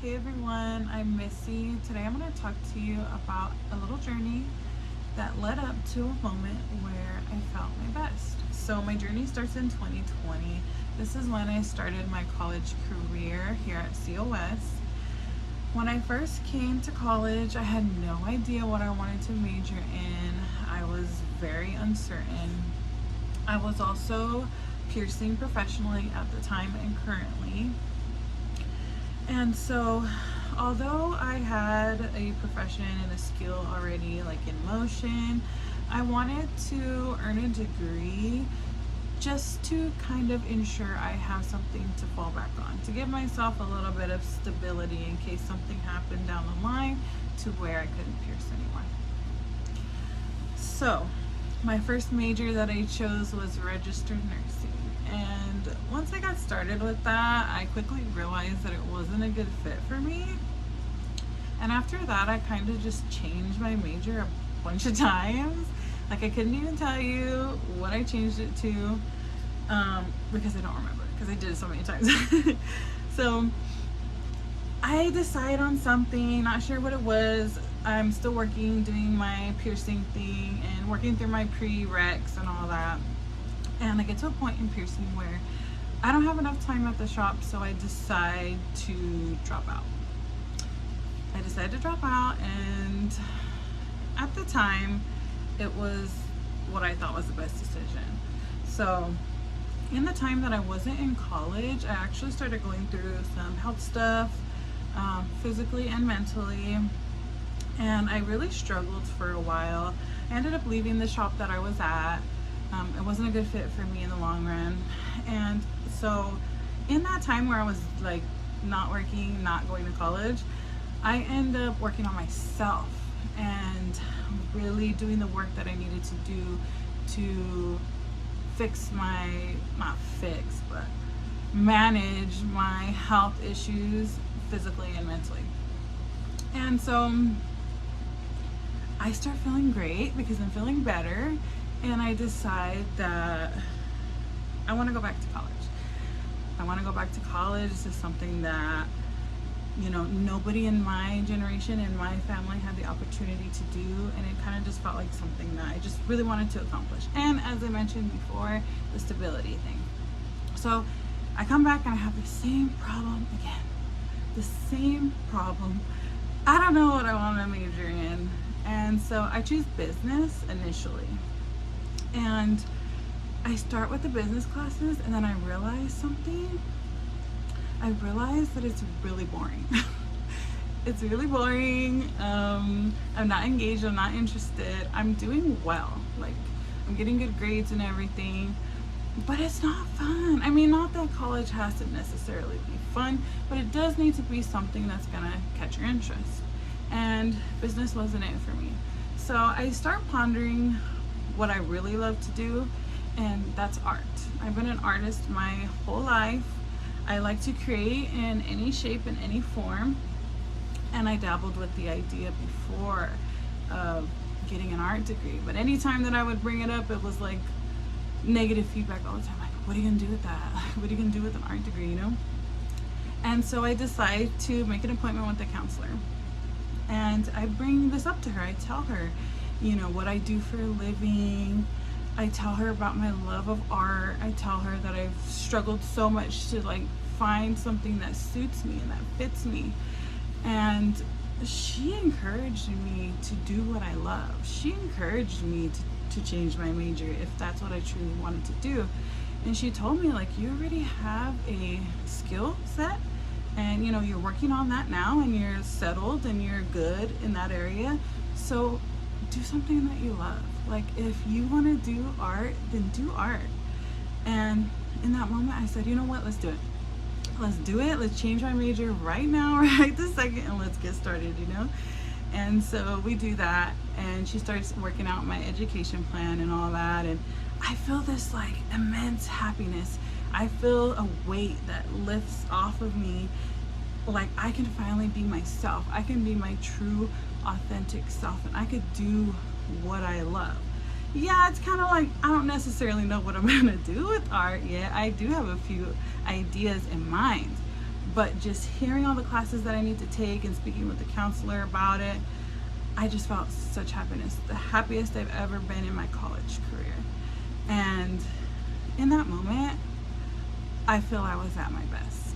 Hey everyone, I'm Missy. Today I'm going to talk to you about a little journey that led up to a moment where I felt my best. So my journey starts in 2020. This is when I started my college career here at COS. When I first came to college, I had no idea what I wanted to major in. I was very uncertain. I was also piercing professionally at the time and currently. And so, although I had a profession and a skill already like in motion, I wanted to earn a degree just to kind of ensure I have something to fall back on, to give myself a little bit of stability in case something happened down the line to where I couldn't pierce anymore. So, my first major that I chose was registered nursing. And once I got started with that, I quickly realized that it wasn't a good fit for me. And after that, I kind of just changed my major a bunch of times. Like, I couldn't even tell you what I changed it to because I don't remember, because I did it so many times. So I decided on something, not sure what it was. I'm still working, doing my piercing thing and working through my prereqs and all that. And I get to a point in piercing where I don't have enough time at the shop, so I decide to drop out. I decided to drop out, and at the time, it was what I thought was the best decision. So, in the time that I wasn't in college, I actually started going through some health stuff, physically and mentally, and I really struggled for a while. I ended up leaving the shop that I was at. It wasn't a good fit for me in the long run. And so in that time where I was like not working, not going to college, I ended up working on myself and really doing the work that I needed to do to fix my, not fix, but manage my health issues physically and mentally. And so I start feeling great because I'm feeling better, and I decide that I want to go back to college. I want to go back to college. This is something that, you know, nobody in my generation and my family had the opportunity to do, and it kind of just felt like something that I just really wanted to accomplish. And as I mentioned before, the stability thing. So I come back and I have the same problem again. The same problem. I don't know what I want to major in. And so I choose business initially. And I start with the business classes, and then I realize something. I realize that it's really boring. It's really boring. I'm not engaged, I'm not interested. I'm doing well. Like, I'm getting good grades and everything, but it's not fun. I mean, not that college has to necessarily be fun, but it does need to be something that's gonna catch your interest. And business wasn't it for me. So I start pondering what I really love to do, and that's art. I've been an artist my whole life. I like to create in any shape and any form, and I dabbled with the idea before of getting an art degree, but anytime that I would bring it up, it was like negative feedback all the time. Like, what are you gonna do with that? What are you gonna do with an art degree, you know? And so I decide to make an appointment with the counselor, and I bring this up to her. I tell her, you know, what I do for a living. I tell her about my love of art. I tell her that I've struggled so much to like find something that suits me and that fits me. And she encouraged me to do what I love. She encouraged me to change my major if that's what I truly wanted to do. And she told me, like, you already have a skill set, and you know, you're working on that now, and you're settled and you're good in that area. So do something that you love. Like, if you want to do art, then do art. And in that moment I said, you know what, let's do it. Let's do it. Let's change my major right now, right this second, and let's get started, you know? And so we do that, and she starts working out my education plan and all that, and I feel this like immense happiness. I feel a weight that lifts off of me. Like, I can finally be myself. I can be my true, authentic self, and I could do what I love. Yeah, it's kind of like I don't necessarily know what I'm gonna do with art yet. I do have a few ideas in mind, but just hearing all the classes that I need to take and speaking with the counselor about it, I just felt such happiness, the happiest I've ever been in my college career. And in that moment, I feel I was at my best.